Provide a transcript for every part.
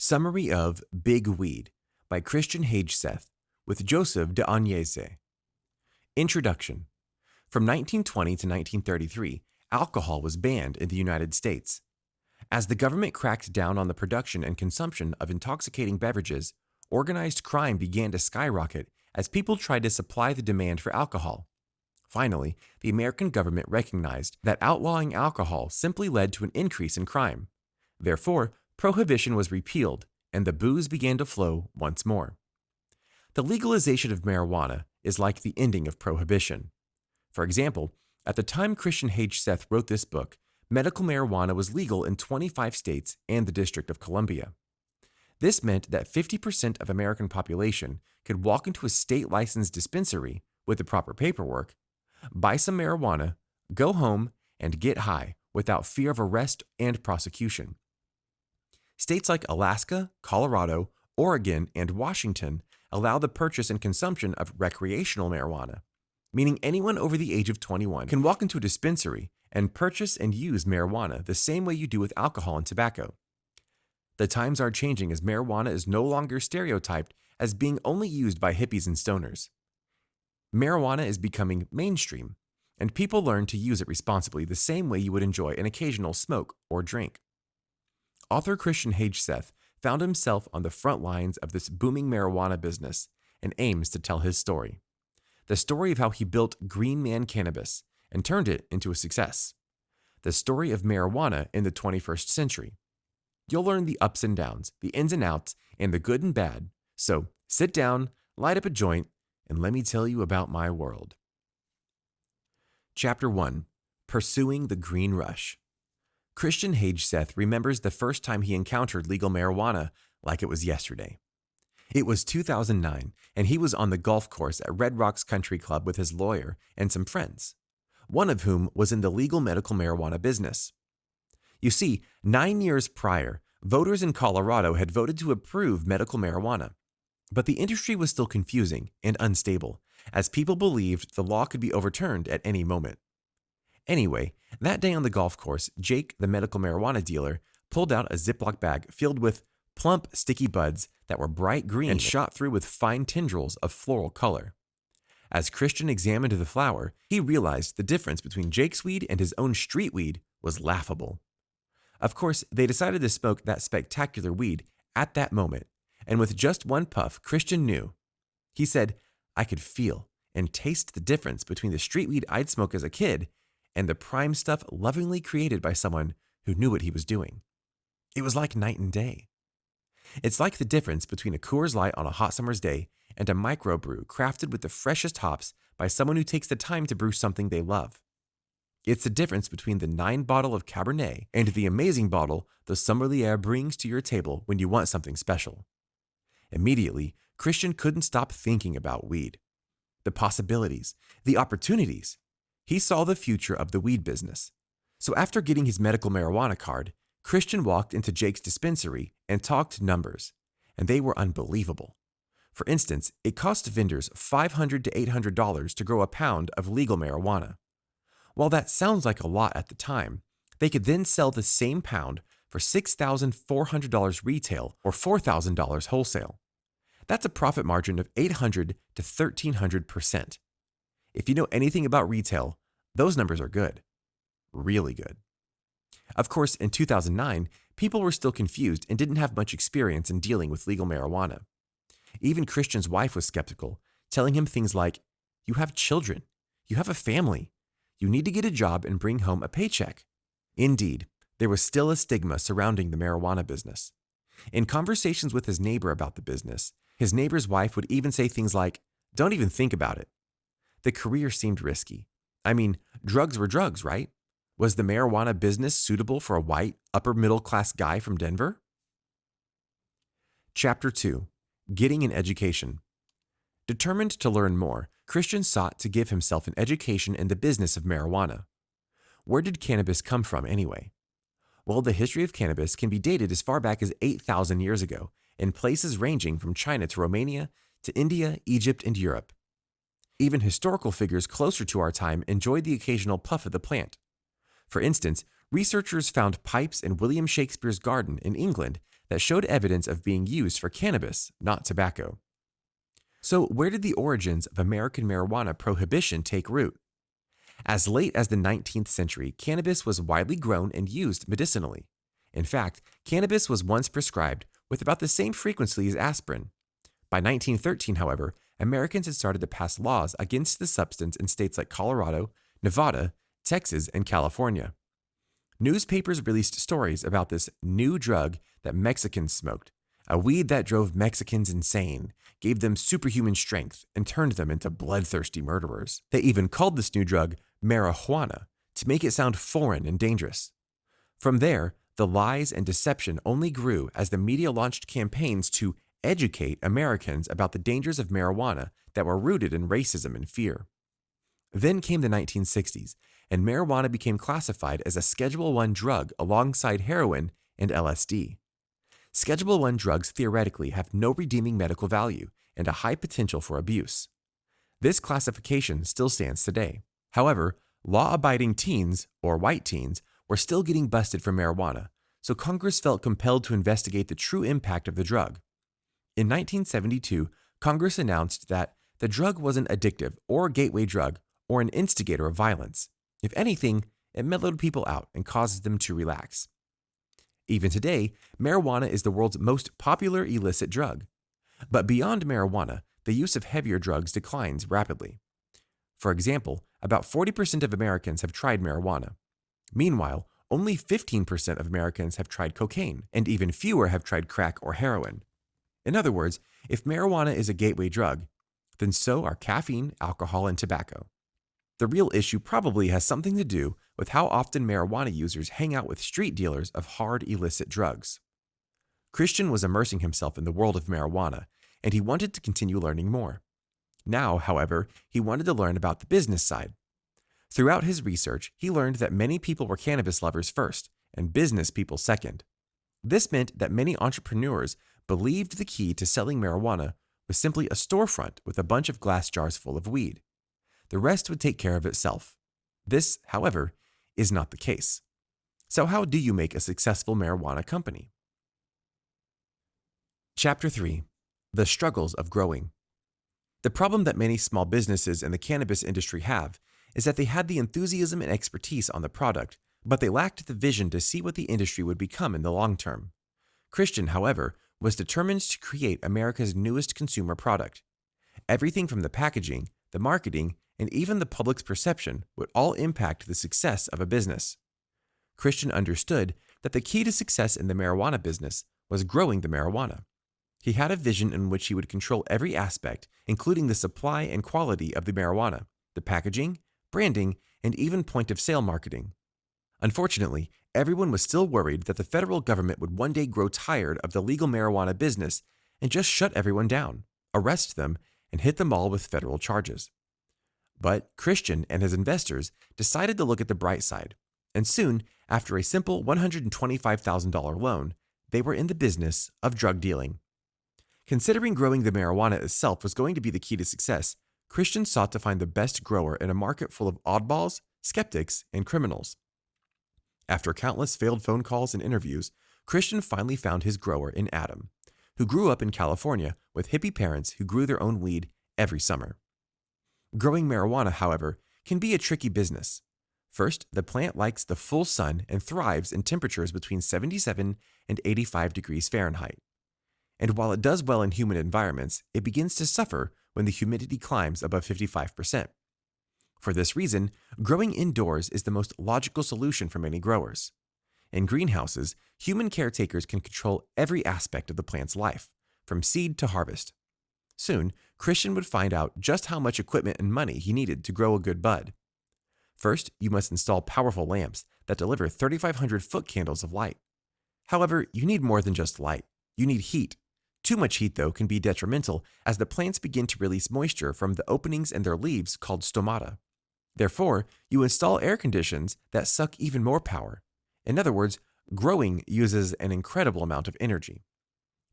Summary of Big Weed by Christian Hageseth with Joseph de Agnese. Introduction. From 1920 to 1933, alcohol was banned in the United States. As the government cracked down on the production and consumption of intoxicating beverages, organized crime began to skyrocket as people tried to supply the demand for alcohol. Finally, the American government recognized that outlawing alcohol simply led to an increase in crime. Therefore, prohibition was repealed, and the booze began to flow once more. The legalization of marijuana is like the ending of prohibition. For example, at the time Christian Hageseth wrote this book, medical marijuana was legal in 25 states and the District of Columbia. This meant that 50% of American population could walk into a state-licensed dispensary with the proper paperwork, buy some marijuana, go home, and get high without fear of arrest and prosecution. States like Alaska, Colorado, Oregon, and Washington allow the purchase and consumption of recreational marijuana, meaning anyone over the age of 21 can walk into a dispensary and purchase and use marijuana the same way you do with alcohol and tobacco. The times are changing as marijuana is no longer stereotyped as being only used by hippies and stoners. Marijuana is becoming mainstream, and people learn to use it responsibly the same way you would enjoy an occasional smoke or drink. Author Christian Hageseth found himself on the front lines of this booming marijuana business and aims to tell his story. The story of how he built Green Man Cannabis and turned it into a success. The story of marijuana in the 21st century. You'll learn the ups and downs, the ins and outs, and the good and bad. So sit down, light up a joint, and let me tell you about my world. Chapter 1. Pursuing the Green Rush. Christian Hageseth remembers the first time he encountered legal marijuana like it was yesterday. It was 2009, and he was on the golf course at Red Rocks Country Club with his lawyer and some friends, one of whom was in the legal medical marijuana business. You see, 9 years prior, voters in Colorado had voted to approve medical marijuana, but the industry was still confusing and unstable, as people believed the law could be overturned at any moment. Anyway, that day on the golf course, Jake, the medical marijuana dealer, pulled out a Ziploc bag filled with plump, sticky buds that were bright green and shot through with fine tendrils of floral color. As Christian examined the flower, he realized the difference between Jake's weed and his own street weed was laughable. Of course, they decided to smoke that spectacular weed at that moment, and with just one puff, Christian knew. He said, "I could feel and taste the difference between the street weed I'd smoke as a kid and the prime stuff lovingly created by someone who knew what he was doing. It was like night and day. It's like the difference between a Coors Light on a hot summer's day and a microbrew crafted with the freshest hops by someone who takes the time to brew something they love. It's the difference between the 9 bottle of Cabernet and the amazing bottle the sommelier brings to your table when you want something special." Immediately, Christian couldn't stop thinking about weed. The possibilities, the opportunities. He saw the future of the weed business. So after getting his medical marijuana card, Christian walked into Jake's dispensary and talked numbers, and they were unbelievable. For instance, it cost vendors $500 to $800 to grow a pound of legal marijuana. While that sounds like a lot at the time, they could then sell the same pound for $6,400 retail or $4,000 wholesale. That's a profit margin of 800 to 1,300%. If you know anything about retail, those numbers are good. Really good. Of course, in 2009, people were still confused and didn't have much experience in dealing with legal marijuana. Even Christian's wife was skeptical, telling him things like, "You have children. You have a family. You need to get a job and bring home a paycheck." Indeed, there was still a stigma surrounding the marijuana business. In conversations with his neighbor about the business, his neighbor's wife would even say things like, "Don't even think about it." The career seemed risky. I mean, drugs were drugs, right? Was the marijuana business suitable for a white, upper-middle-class guy from Denver? Chapter 2. Getting an Education. Determined to learn more, Christian sought to give himself an education in the business of marijuana. Where did cannabis come from anyway? Well, the history of cannabis can be dated as far back as 8,000 years ago, in places ranging from China to Romania to India, Egypt, and Europe. Even historical figures closer to our time enjoyed the occasional puff of the plant. For instance, researchers found pipes in William Shakespeare's garden in England that showed evidence of being used for cannabis, not tobacco. So, where did the origins of American marijuana prohibition take root? As late as the 19th century, cannabis was widely grown and used medicinally. In fact, cannabis was once prescribed with about the same frequency as aspirin. By 1913, however, Americans had started to pass laws against the substance in states like Colorado, Nevada, Texas, and California. Newspapers released stories about this new drug that Mexicans smoked, a weed that drove Mexicans insane, gave them superhuman strength, and turned them into bloodthirsty murderers. They even called this new drug marijuana to make it sound foreign and dangerous. From there, the lies and deception only grew as the media launched campaigns to educate Americans about the dangers of marijuana that were rooted in racism and fear. Then came the 1960s, and marijuana became classified as a Schedule I drug alongside heroin and LSD. Schedule I drugs theoretically have no redeeming medical value and a high potential for abuse. This classification still stands today. However, law-abiding teens, or white teens, were still getting busted for marijuana, so Congress felt compelled to investigate the true impact of the drug. In 1972, Congress announced that the drug wasn't addictive or a gateway drug or an instigator of violence. If anything, it mellowed people out and causes them to relax. Even today, marijuana is the world's most popular illicit drug. But beyond marijuana, the use of heavier drugs declines rapidly. For example, about 40% of Americans have tried marijuana. Meanwhile, only 15% of Americans have tried cocaine, and even fewer have tried crack or heroin. In other words, if marijuana is a gateway drug, then so are caffeine, alcohol, and tobacco. The real issue probably has something to do with how often marijuana users hang out with street dealers of hard illicit drugs. Christian was immersing himself in the world of marijuana, and he wanted to continue learning more. Now, however, he wanted to learn about the business side. Throughout his research, he learned that many people were cannabis lovers first, and business people second. This meant that many entrepreneurs believed the key to selling marijuana was simply a storefront with a bunch of glass jars full of weed. The rest would take care of itself. This, however, is not the case. So how do you make a successful marijuana company? Chapter 3. The Struggles of Growing. The problem that many small businesses in the cannabis industry have is that they had the enthusiasm and expertise on the product, but they lacked the vision to see what the industry would become in the long term. Christian, however, was determined to create America's newest consumer product. Everything from the packaging, the marketing, and even the public's perception would all impact the success of a business. Christian understood that the key to success in the marijuana business was growing the marijuana. He had a vision in which he would control every aspect, including the supply and quality of the marijuana, the packaging, branding, and even point-of-sale marketing. Unfortunately, everyone was still worried that the federal government would one day grow tired of the legal marijuana business and just shut everyone down, arrest them, and hit them all with federal charges. But Christian and his investors decided to look at the bright side, and soon, after a simple $125,000 loan, they were in the business of drug dealing. Considering growing the marijuana itself was going to be the key to success, Christian sought to find the best grower in a market full of oddballs, skeptics, and criminals. After countless failed phone calls and interviews, Christian finally found his grower in Adam, who grew up in California with hippie parents who grew their own weed every summer. Growing marijuana, however, can be a tricky business. First, the plant likes the full sun and thrives in temperatures between 77 and 85 degrees Fahrenheit. And while it does well in humid environments, it begins to suffer when the humidity climbs above 55%. For this reason, growing indoors is the most logical solution for many growers. In greenhouses, human caretakers can control every aspect of the plant's life, from seed to harvest. Soon, Christian would find out just how much equipment and money he needed to grow a good bud. First, you must install powerful lamps that deliver 3,500 foot candles of light. However, you need more than just light. You need heat. Too much heat, though, can be detrimental as the plants begin to release moisture from the openings in their leaves called stomata. Therefore, you install air conditions that suck even more power. In other words, growing uses an incredible amount of energy.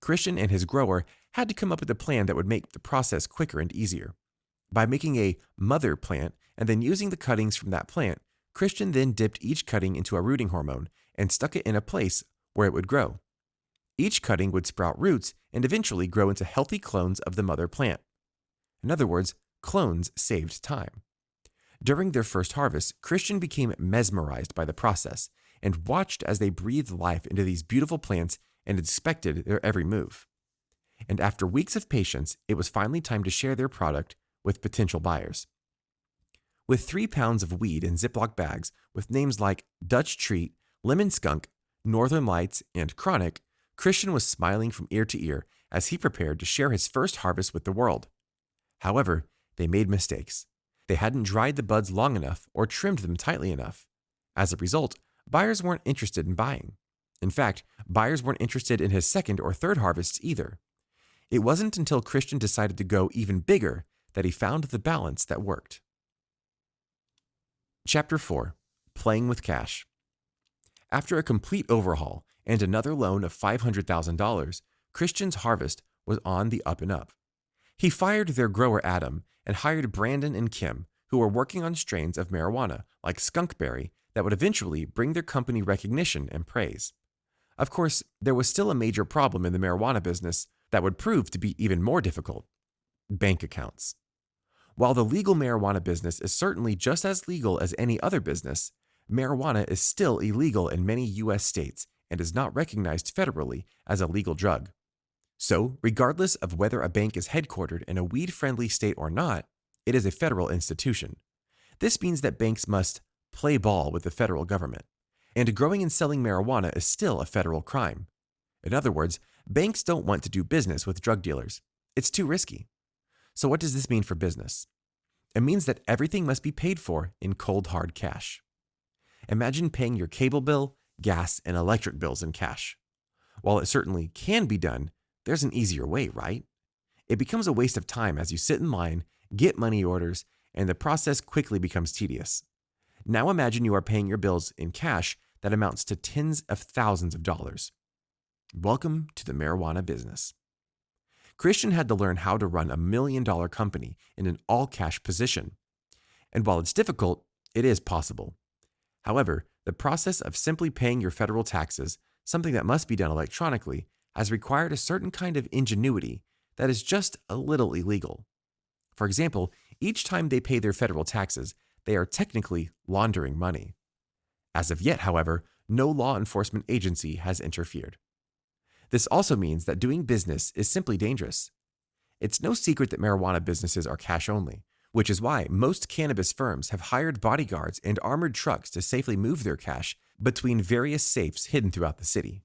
Christian and his grower had to come up with a plan that would make the process quicker and easier. By making a mother plant and then using the cuttings from that plant, Christian then dipped each cutting into a rooting hormone and stuck it in a place where it would grow. Each cutting would sprout roots and eventually grow into healthy clones of the mother plant. In other words, clones saved time. During their first harvest, Christian became mesmerized by the process and watched as they breathed life into these beautiful plants and inspected their every move. And after weeks of patience, it was finally time to share their product with potential buyers. With 3 pounds of weed in Ziploc bags with names like Dutch Treat, Lemon Skunk, Northern Lights, and Chronic, Christian was smiling from ear to ear as he prepared to share his first harvest with the world. However, they made mistakes. They hadn't dried the buds long enough or trimmed them tightly enough. As a result, buyers weren't interested in buying. In fact, buyers weren't interested in his second or third harvests either. It wasn't until Christian decided to go even bigger that he found the balance that worked. Chapter 4. Playing with Cash. After a complete overhaul and another loan of $500,000, Christian's harvest was on the up and up. He fired their grower Adam and hired Brandon and Kim, who were working on strains of marijuana like skunkberry that would eventually bring their company recognition and praise. Of course, there was still a major problem in the marijuana business that would prove to be even more difficult: bank accounts. While the legal marijuana business is certainly just as legal as any other business, marijuana is still illegal in many U.S. states and is not recognized federally as a legal drug. So, regardless of whether a bank is headquartered in a weed-friendly state or not, it is a federal institution. This means that banks must play ball with the federal government, and growing and selling marijuana is still a federal crime. In other words, banks don't want to do business with drug dealers. It's too risky. So what does this mean for business? It means that everything must be paid for in cold hard cash. Imagine paying your cable bill, gas, and electric bills in cash. While it certainly can be done, there's an easier way, right? It becomes a waste of time as you sit in line, get money orders, and the process quickly becomes tedious. Now imagine you are paying your bills in cash that amounts to tens of thousands of dollars. Welcome to the marijuana business. Christian had to learn how to run a $1 million company in an all-cash position. And while it's difficult, it is possible. However, the process of simply paying your federal taxes, something that must be done electronically, has required a certain kind of ingenuity that is just a little illegal. For example, each time they pay their federal taxes, they are technically laundering money. As of yet, however, no law enforcement agency has interfered. This also means that doing business is simply dangerous. It's no secret that marijuana businesses are cash only, which is why most cannabis firms have hired bodyguards and armored trucks to safely move their cash between various safes hidden throughout the city.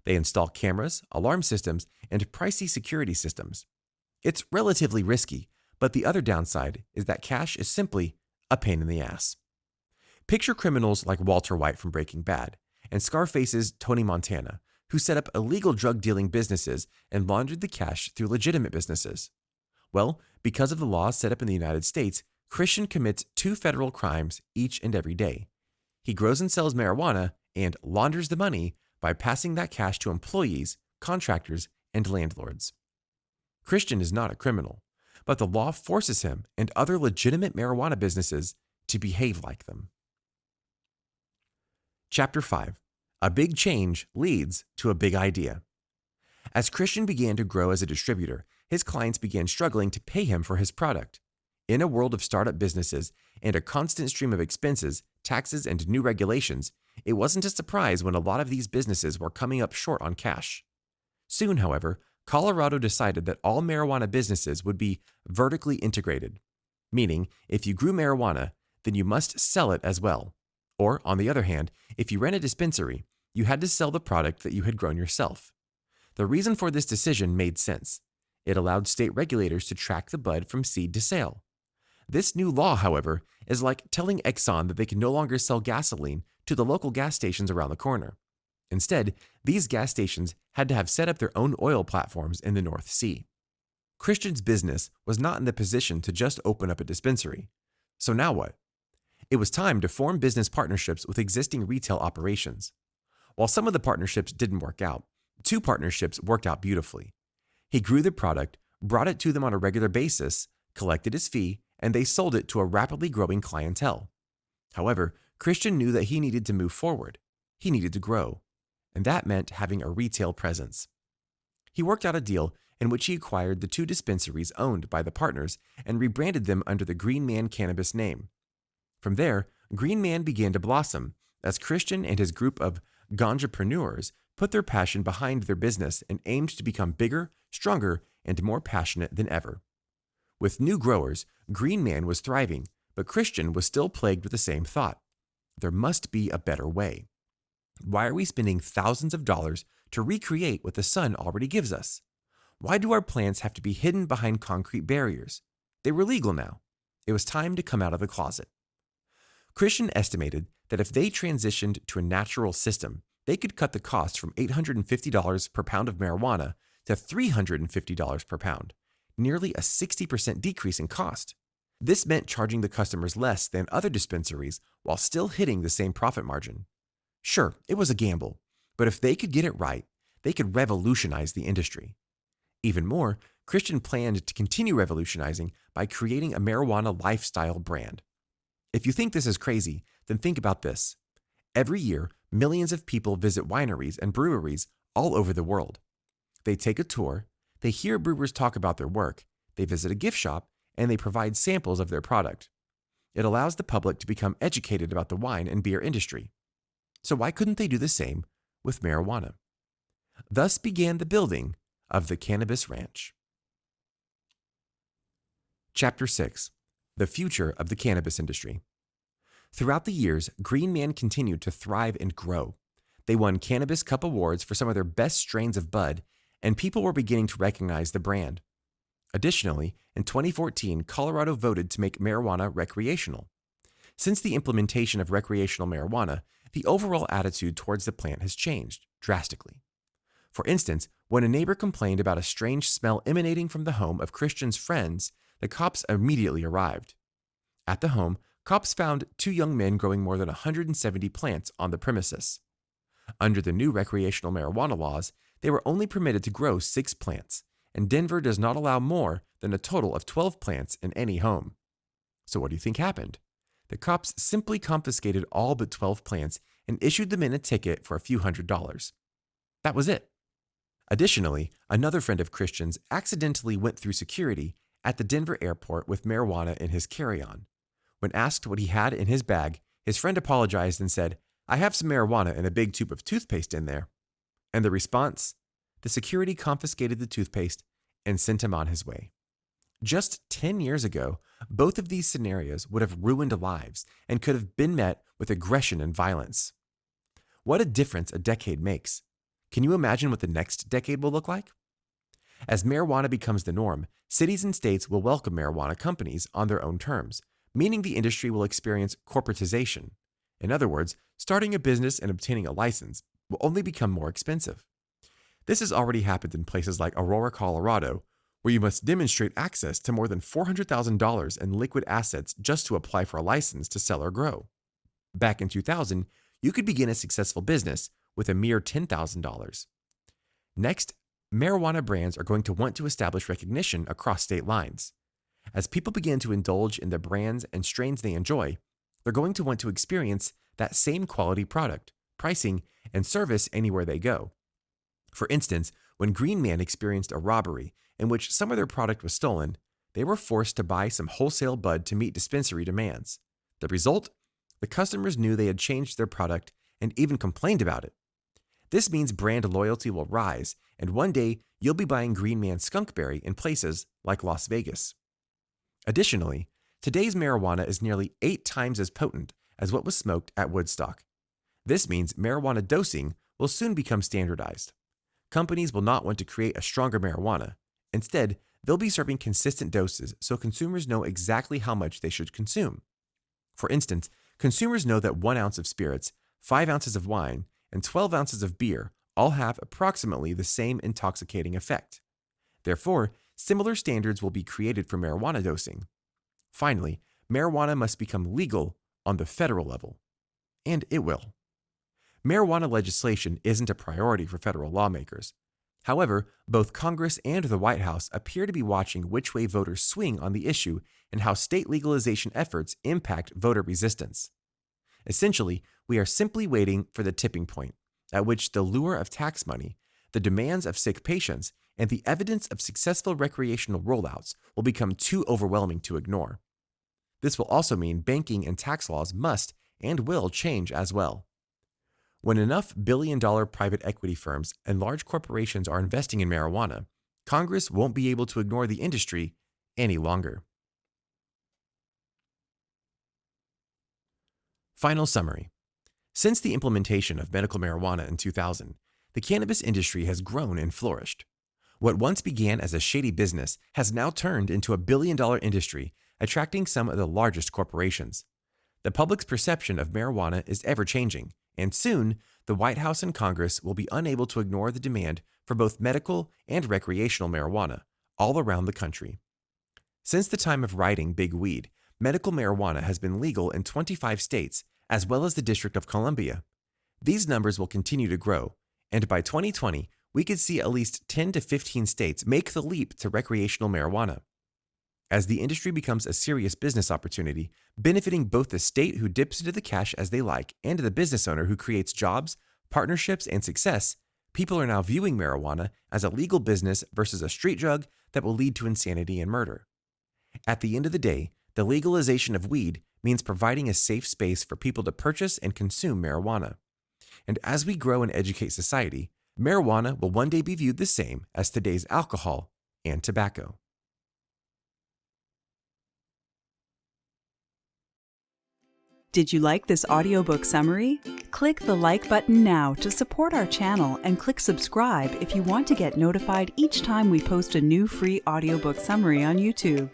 They install cameras, alarm systems, and pricey security systems. It's relatively risky, but the other downside is that cash is simply a pain in the ass. Picture criminals like Walter White from Breaking Bad and Scarface's Tony Montana, who set up illegal drug-dealing businesses and laundered the cash through legitimate businesses. Well, because of the laws set up in the United States, Christian commits 2 federal crimes each and every day. He grows and sells marijuana and launders the money by passing that cash to employees, contractors, and landlords. Christian is not a criminal, but the law forces him and other legitimate marijuana businesses to behave like them. Chapter 5. A big change leads to a big idea. As Christian began to grow as a distributor, his clients began struggling to pay him for his product. In a world of startup businesses and a constant stream of expenses, taxes, and new regulations, it wasn't a surprise when a lot of these businesses were coming up short on cash. Soon, however, Colorado decided that all marijuana businesses would be vertically integrated, meaning if you grew marijuana, then you must sell it as well. Or, on the other hand, if you ran a dispensary, you had to sell the product that you had grown yourself. The reason for this decision made sense. It allowed state regulators to track the bud from seed to sale. This new law, however, is like telling Exxon that they can no longer sell gasoline to the local gas stations around the corner. Instead, these gas stations had to have set up their own oil platforms in the North Sea. Christian's business was not in the position to just open up a dispensary. So now what? It was time to form business partnerships with existing retail operations. While some of the partnerships didn't work out, 2 partnerships worked out beautifully. He grew the product, brought it to them on a regular basis, collected his fee, and they sold it to a rapidly growing clientele. However, Christian knew that he needed to move forward. He needed to grow. and that meant having a retail presence. He worked out a deal in which he acquired the 2 dispensaries owned by the partners and rebranded them under the Green Man Cannabis name. From there, Green Man began to blossom as Christian and his group of ganjapreneurs put their passion behind their business and aimed to become bigger, stronger, and more passionate than ever. With new growers, Green Man was thriving, but Christian was still plagued with the same thought. There must be a better way. Why are we spending thousands of dollars to recreate what the sun already gives us? Why do our plants have to be hidden behind concrete barriers? They were legal now. It was time to come out of the closet. Christian estimated that if they transitioned to a natural system, they could cut the cost from $850 per pound of marijuana to $350 per pound, nearly a 60% decrease in cost. This meant charging the customers less than other dispensaries while still hitting the same profit margin. Sure, it was a gamble, but if they could get it right, they could revolutionize the industry. Even more, Christian planned to continue revolutionizing by creating a marijuana lifestyle brand. If you think this is crazy, then think about this. Every year, millions of people visit wineries and breweries all over the world. They take a tour, they hear brewers talk about their work, they visit a gift shop, and they provide samples of their product. It allows the public to become educated about the wine and beer industry. So why couldn't they do the same with marijuana? Thus began the building of the Cannabis Ranch. Chapter 6. The Future of the Cannabis Industry. Throughout the years, Green Man continued to thrive and grow. They won Cannabis Cup awards for some of their best strains of bud, and people were beginning to recognize the brand. Additionally, in 2014, Colorado voted to make marijuana recreational. Since the implementation of recreational marijuana, the overall attitude towards the plant has changed drastically. For instance, when a neighbor complained about a strange smell emanating from the home of Christian's friends, the cops immediately arrived. At the home, cops found 2 young men growing more than 170 plants on the premises. Under the new recreational marijuana laws, they were only permitted to grow 6 plants, and Denver does not allow more than a total of 12 plants in any home. So what do you think happened? The cops simply confiscated all but 12 plants and issued the men a ticket for a few $100s. That was it. Additionally, another friend of Christian's accidentally went through security at the Denver airport with marijuana in his carry-on. When asked what he had in his bag, his friend apologized and said, "I have some marijuana and a big tube of toothpaste in there." And the response? The security confiscated the toothpaste and sent him on his way. Just 10 years ago, both of these scenarios would have ruined lives and could have been met with aggression and violence. What a difference a decade makes. Can you imagine what the next decade will look like? As marijuana becomes the norm, cities and states will welcome marijuana companies on their own terms, meaning the industry will experience corporatization. In other words, starting a business and obtaining a license will only become more expensive. This has already happened in places like Aurora, Colorado, where you must demonstrate access to more than $400,000 in liquid assets just to apply for a license to sell or grow. Back in 2000, you could begin a successful business with a mere $10,000. Next, marijuana brands are going to want to establish recognition across state lines. As people begin to indulge in the brands and strains they enjoy, they're going to want to experience that same quality product, pricing, and service anywhere they go. For instance, when Green Man experienced a robbery in which some of their product was stolen, they were forced to buy some wholesale bud to meet dispensary demands. The result? The customers knew they had changed their product and even complained about it. This means brand loyalty will rise, and one day you'll be buying Green Man skunkberry in places like Las Vegas. Additionally, today's marijuana is nearly 8 times as potent as what was smoked at Woodstock. This means marijuana dosing will soon become standardized. Companies will not want to create a stronger marijuana. Instead, they'll be serving consistent doses so consumers know exactly how much they should consume. For instance, consumers know that 1 ounce of spirits, 5 ounces of wine, and 12 ounces of beer all have approximately the same intoxicating effect. Therefore, similar standards will be created for marijuana dosing. Finally, marijuana must become legal on the federal level. And it will. Marijuana legislation isn't a priority for federal lawmakers. However, both Congress and the White House appear to be watching which way voters swing on the issue and how state legalization efforts impact voter resistance. Essentially, we are simply waiting for the tipping point, at which the lure of tax money, the demands of sick patients, and the evidence of successful recreational rollouts will become too overwhelming to ignore. This will also mean banking and tax laws must and will change as well. When enough billion-dollar private equity firms and large corporations are investing in marijuana, Congress won't be able to ignore the industry any longer. Final summary. Since the implementation of medical marijuana in 2000, the cannabis industry has grown and flourished. What once began as a shady business has now turned into a billion-dollar industry, attracting some of the largest corporations. The public's perception of marijuana is ever-changing, and soon, the White House and Congress will be unable to ignore the demand for both medical and recreational marijuana all around the country. Since the time of writing Big Weed, medical marijuana has been legal in 25 states, as well as the District of Columbia. These numbers will continue to grow, and by 2020, we could see at least 10 to 15 states make the leap to recreational marijuana. As the industry becomes a serious business opportunity, benefiting both the state who dips into the cash as they like and the business owner who creates jobs, partnerships, and success, people are now viewing marijuana as a legal business versus a street drug that will lead to insanity and murder. At the end of the day, the legalization of weed means providing a safe space for people to purchase and consume marijuana. And as we grow and educate society, marijuana will one day be viewed the same as today's alcohol and tobacco. Did you like this audiobook summary? Click the like button now to support our channel and click subscribe if you want to get notified each time we post a new free audiobook summary on YouTube.